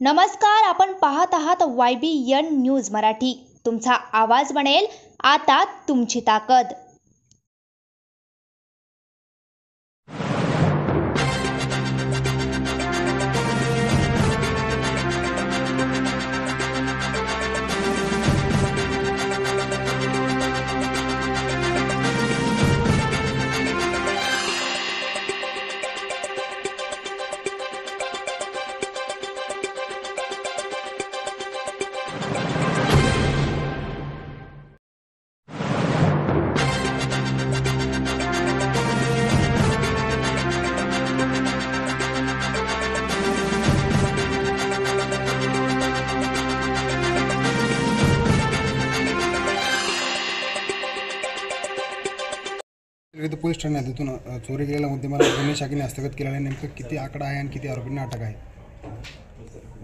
नमस्कार, आपण पाहत आहात YBN न्यूज मराठी। तुमचा आवाज बनेल आता तुमची ताकद। विविध पोलीस ठाण्यात इथून चोरी गेलेल्या मुद्देमाला गुन्हे शाखेने हस्तगत केलेला आहे। नेमकं किती आकडा आहे आणि किती आरोपींना अटक आहे?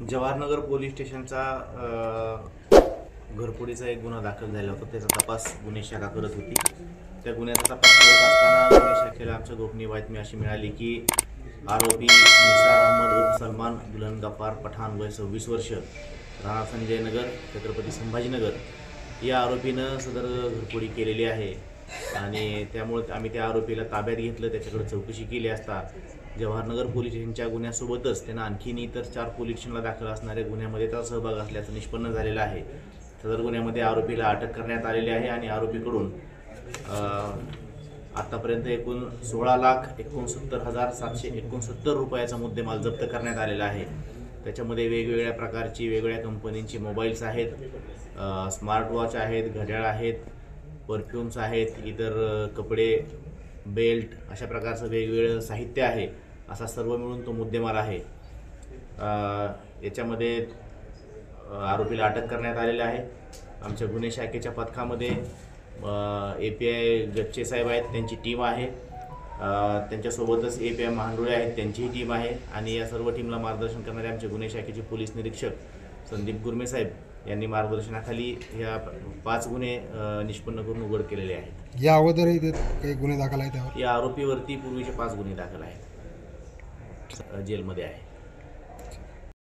जवाहरनगर पोलीस स्टेशनचा घरफोडीचा एक गुन्हा दाखल झाला होता। त्याचा तपास गुन्हे शाखा करत होती। त्या गुन्ह्याचा तपास करत असताना गुन्हे शाखेला आमच्या गोपनीय बातमी अशी मिळाली की आरोपी निसार अहमद उर्फ सलमान दुल्हन गफ्फार पठाण वय 26 वर्ष, राणा संजय नगर, छत्रपती संभाजीनगर या आरोपीनं सदर घरफोडी केलेली आहे आणि त्यामुळे आम्ही त्या आरोपीला ताब्यात घेतलं। त्याच्याकडे चौकशी केली असता जवाहरनगर पोलीस स्टेशनच्या गुन्ह्यासोबतच त्यांना आणखीन इतर 4 पोलीस स्टेशनला दाखल असणाऱ्या गुन्ह्यामध्ये त्याचा सहभाग असल्याचं निष्पन्न झालेलं आहे। सदर गुन्ह्यामध्ये आरोपीला अटक करण्यात आलेली आहे आणि आरोपीकडून आतापर्यंत एकूण 16,69,769 रुपयाचा मुद्देमाल जप्त करण्यात आलेला आहे। त्याच्यामध्ये वेगवेगळ्या प्रकारची वेगवेगळ्या कंपनींची मोबाईल्स आहेत, स्मार्ट वॉच आहेत, घड्याळ आहेत, परफ्यूम्स आहेत, इतर कपडे, बेल्ट अशा प्रकारचं वेगवेगळं साहित्य आहे। असा सर्व मिळून तो मुद्देमाल आहे। याच्यामध्ये आरोपीला अटक करण्यात आलेली आहे। आमच्या गुन्हे शाखेच्या पथकामध्ये API गच्चे साहेब आहेत, त्यांची टीम आहे। त्यांच्यासोबतच API महांडोळे आहेत, त्यांचीही टीम आहे आणि या सर्व टीमला मार्गदर्शन करणारे आमचे गुन्हे शाखेचे पोलीस निरीक्षक संदीप गुरमे साहेब यांनी मार्गदर्शनाखाली या 5 गुन्हे निष्पन्न करून उघड केलेले आहेत। या अगोदरही काही गुन्हे दाखल आहेत त्यावर? या आरोपीवरती पूर्वीचे 5 गुन्हे दाखल आहेत, जेलमध्ये आहे।